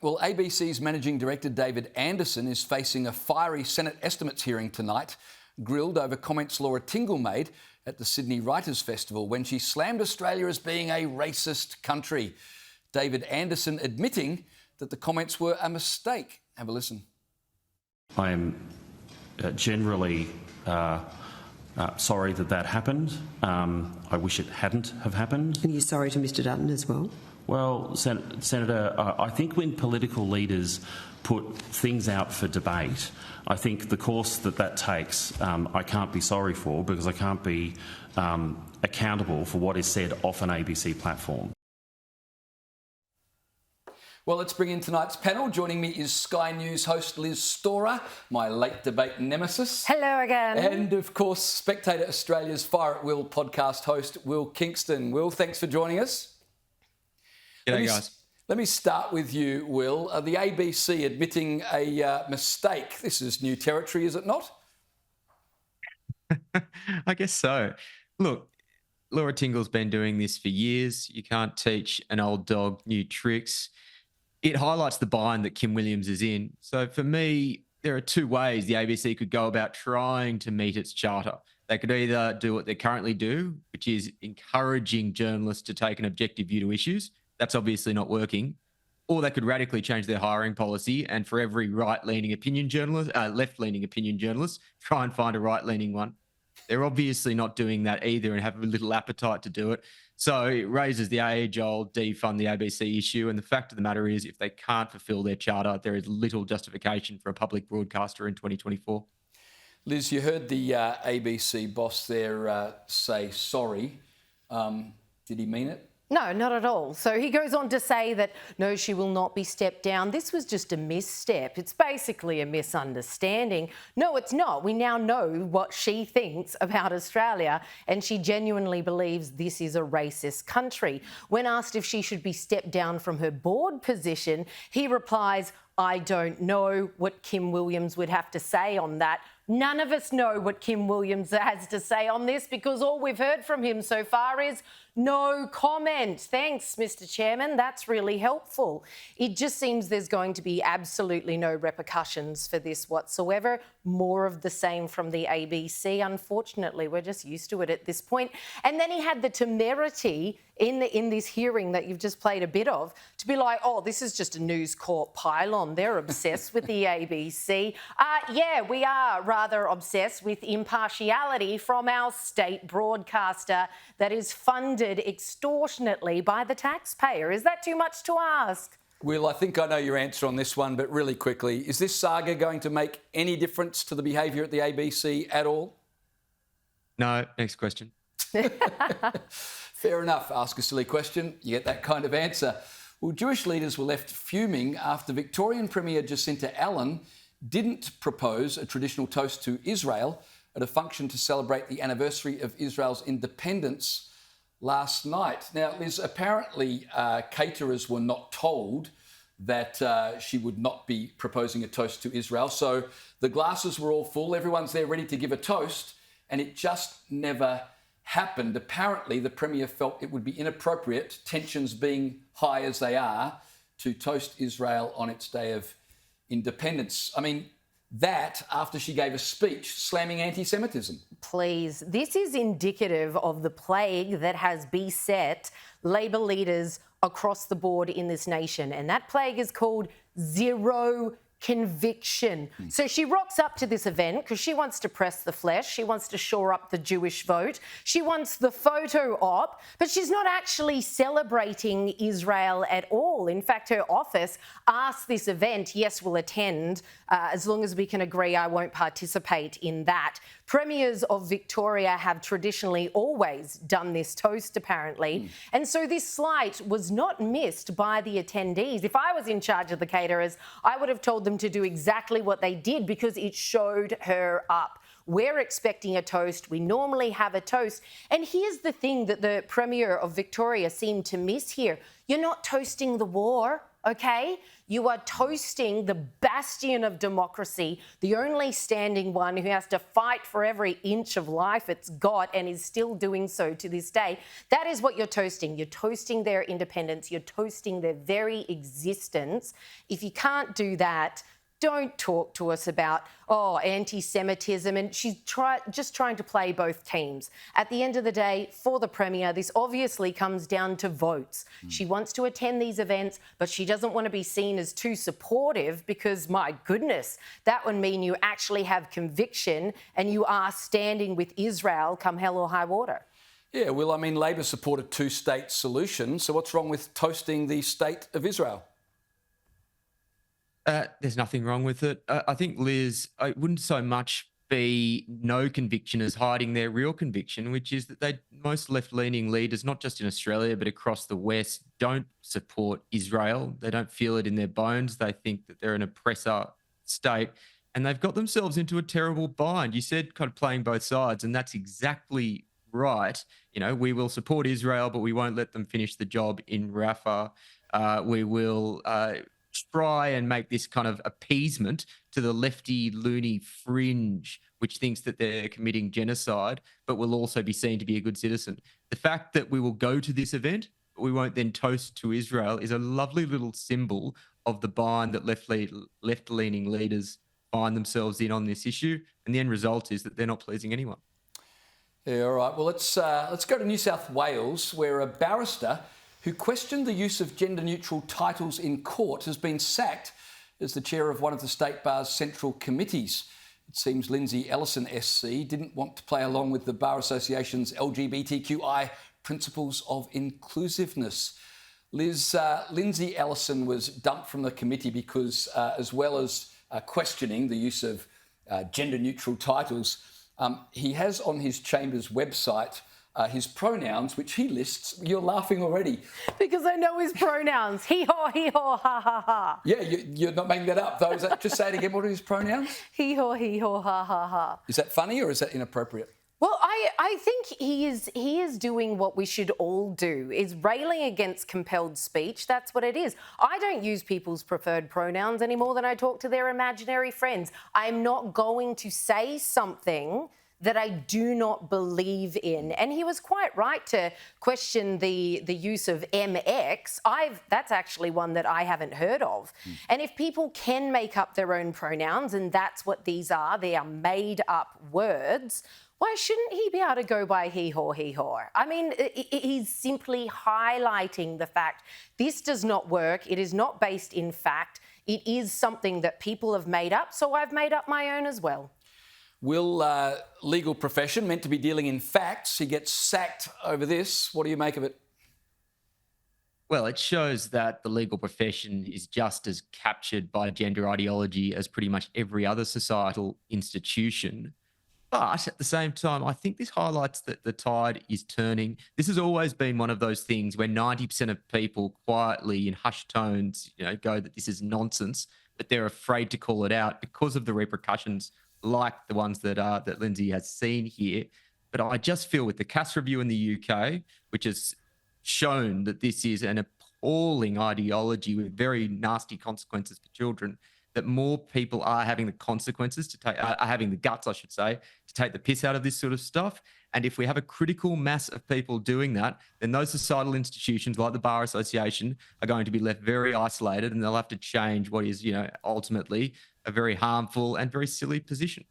Well, ABC's Managing Director David Anderson is facing a fiery Senate estimates hearing tonight, grilled over comments Laura Tingle made at the Sydney Writers' Festival when she slammed Australia as being a racist country. David Anderson admitting that the comments were a mistake. Have a listen. I am generally sorry that happened. I wish it hadn't have happened. And you're sorry to Mr Dutton as well? Well, Senator, I think when political leaders put things out for debate, I think the course that takes, I can't be sorry for, because I can't be accountable for what is said off an ABC platform. Well, let's bring in tonight's panel. Joining me is Sky News host Liz Storer, my late debate nemesis. Hello again. And, of course, Spectator Australia's Fire at Will podcast host, Will Kingston. Will, thanks for joining us. G'day, guys. Let me start with you, Will. The ABC admitting a mistake. This is new territory, is it not? I guess so. Look, Laura Tingle's been doing this for years. You can't teach an old dog new tricks. It highlights the bind that Kim Williams is in. So for me, there are two ways the ABC could go about trying to meet its charter. They could either do what they currently do, which is encouraging journalists to take an objective view to issues. That's obviously not working. Or they could radically change their hiring policy, and for every right-leaning opinion journalist, left-leaning opinion journalist, try and find a right-leaning one. They're obviously not doing that either and have a little appetite to do it. So it raises the age-old defund the ABC issue. And the fact of the matter is, if they can't fulfil their charter, there is little justification for a public broadcaster in 2024. Liz, you heard the ABC boss there say sorry. Did he mean it? No, not at all. So he goes on to say that, no, she will not be stepped down. This was just a misstep. It's basically a misunderstanding. No, it's not. We now know what she thinks about Australia, and she genuinely believes this is a racist country. When asked if she should be stepped down from her board position, he replies, I don't know what Kim Williams would have to say on that. None of us know what Kim Williams has to say on this, because all we've heard from him so far is no comment. Thanks, Mr. Chairman. That's really helpful. It just seems there's going to be absolutely no repercussions for this whatsoever. More of the same from the ABC. Unfortunately, we're just used to it at this point. And then he had the temerity in this hearing that you've just played a bit of to be like, oh, this is just a News Corp pylon. They're obsessed with the ABC. Yeah, we are rather obsessed with impartiality from our state broadcaster that is funded extortionately by the taxpayer. Is that too much to ask? Will, I think I know your answer on this one, but really quickly, is this saga going to make any difference to the behaviour at the ABC at all? No. Next question. Fair enough. Ask a silly question, you get that kind of answer. Well, Jewish leaders were left fuming after Victorian Premier Jacinta Allen didn't propose a traditional toast to Israel at a function to celebrate the anniversary of Israel's independence last night. Now, Liz, apparently caterers were not told that she would not be proposing a toast to Israel. So the glasses were all full. Everyone's there ready to give a toast, and it just never happened. Apparently, the Premier felt it would be inappropriate, tensions being high as they are, to toast Israel on its day of independence. I mean, that after she gave a speech slamming anti-Semitism. Please, this is indicative of the plague that has beset Labor leaders across the board in this nation. And that plague is called zero conviction. So she rocks up to this event because she wants to press the flesh. She wants to shore up the Jewish vote. She wants the photo op, but she's not actually celebrating Israel at all. In fact, her office asked this event, yes, we'll attend, as long as we can agree I won't participate in that. Premiers of Victoria have traditionally always done this toast, apparently. And so this slight was not missed by the attendees. If I was in charge of the caterers, I would have told them to do exactly what they did, because it showed her up. We're expecting a toast. We normally have a toast. And here's the thing that the Premier of Victoria seemed to miss here. You're not toasting the war, okay? You are toasting the bastion of democracy, the only standing one who has to fight for every inch of life it's got and is still doing so to this day. That is what you're toasting. You're toasting their independence. You're toasting their very existence. If you can't do that, don't talk to us about, anti-Semitism. And she's just trying to play both teams. At the end of the day, for the Premier, this obviously comes down to votes. She wants to attend these events, but she doesn't want to be seen as too supportive because, my goodness, that would mean you actually have conviction and you are standing with Israel come hell or high water. Yeah, well, I mean, Labor support a two-state solution, so what's wrong with toasting the state of Israel? There's nothing wrong with it. I think, Liz, it wouldn't so much be no conviction as hiding their real conviction, which is that most left-leaning leaders, not just in Australia but across the West, don't support Israel. They don't feel it in their bones. They think that they're an oppressor state, and they've got themselves into a terrible bind. You said kind of playing both sides, and that's exactly right. You know, we will support Israel, but we won't let them finish the job in Rafah. We will try and make this kind of appeasement to the lefty loony fringe, which thinks that they're committing genocide, but will also be seen to be a good citizen. The fact that we will go to this event, but we won't then toast to Israel, is a lovely little symbol of the bind that left-leaning leaders find themselves in on this issue. And the end result is that they're not pleasing anyone. Yeah, all right. Well, let's go to New South Wales, where a barrister who questioned the use of gender-neutral titles in court has been sacked as the chair of one of the State Bar's central committees. It seems Lindsay Ellison SC didn't want to play along with the Bar Association's LGBTQI principles of inclusiveness. Liz, Lindsay Ellison was dumped from the committee because, as well as questioning the use of gender-neutral titles, he has on his chamber's website his pronouns, which he lists. You're laughing already. Because I know his pronouns. Hee-haw, ha, ha, ha. Yeah, you're not making that up, though. Just say it again. What are his pronouns? Hee-haw, ha, ha, ha. Is that funny or is that inappropriate? Well, I think he is doing what we should all do, is railing against compelled speech. That's what it is. I don't use people's preferred pronouns any more than I talk to their imaginary friends. I'm not going to say something that I do not believe in. And he was quite right to question the use of MX. That's actually one that I haven't heard of. And if people can make up their own pronouns, and that's what these are, they are made up words, why shouldn't he be able to go by hee-haw, hee-haw? I mean, he's simply highlighting the fact this does not work. It is not based in fact. It is something that people have made up, so I've made up my own as well. Will legal profession, meant to be dealing in facts, he gets sacked over this. What do you make of it? Well, it shows that the legal profession is just as captured by gender ideology as pretty much every other societal institution. But at the same time, I think this highlights that the tide is turning. This has always been one of those things where 90% of people quietly in hushed tones, go that this is nonsense, but they're afraid to call it out because of the repercussions like the ones that Lindsay has seen here. But I just feel with the Cass review in the UK, which has shown that this is an appalling ideology with very nasty consequences for children, that more people are having the consequences are having the guts, I should say, to take the piss out of this sort of stuff. And if we have a critical mass of people doing that, then those societal institutions like the Bar Association are going to be left very isolated, and they'll have to change what is, ultimately a very harmful and very silly position.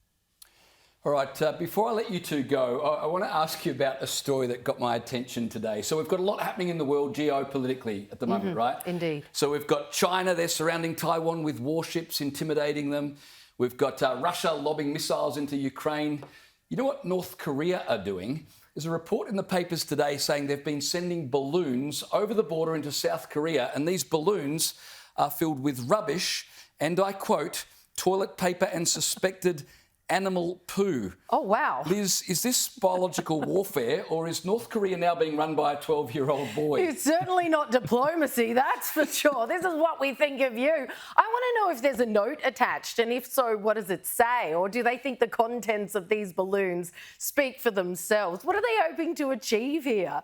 All right, before I let you two go, I want to ask you about a story that got my attention today. So we've got a lot happening in the world geopolitically at the moment, right? Indeed. So we've got China, they're surrounding Taiwan with warships, intimidating them. We've got Russia lobbing missiles into Ukraine. You know what North Korea are doing? There's a report in the papers today saying they've been sending balloons over the border into South Korea, and these balloons are filled with rubbish and, I quote, toilet paper and suspected animal poo. Oh, wow. Liz, is this biological warfare, or is North Korea now being run by a 12-year-old boy? It's certainly not diplomacy, that's for sure. This is what we think of you. I want to know if there's a note attached, and if so, what does it say? Or do they think the contents of these balloons speak for themselves? What are they hoping to achieve here?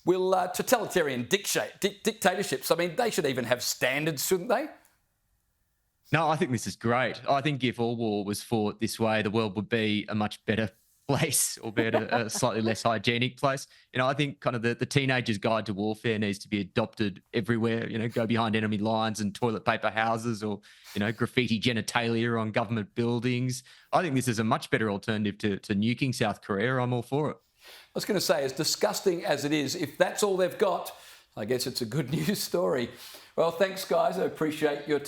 Will totalitarian dictatorships, I mean, they should even have standards, shouldn't they? No, I think this is great. I think if all war was fought this way, the world would be a much better place, albeit a slightly less hygienic place. I think kind of the teenager's guide to warfare needs to be adopted everywhere. Go behind enemy lines and toilet paper houses, or graffiti genitalia on government buildings. I think this is a much better alternative to nuking South Korea. I'm all for it. I was going to say, as disgusting as it is, if that's all they've got, I guess it's a good news story. Well, thanks, guys. I appreciate your time.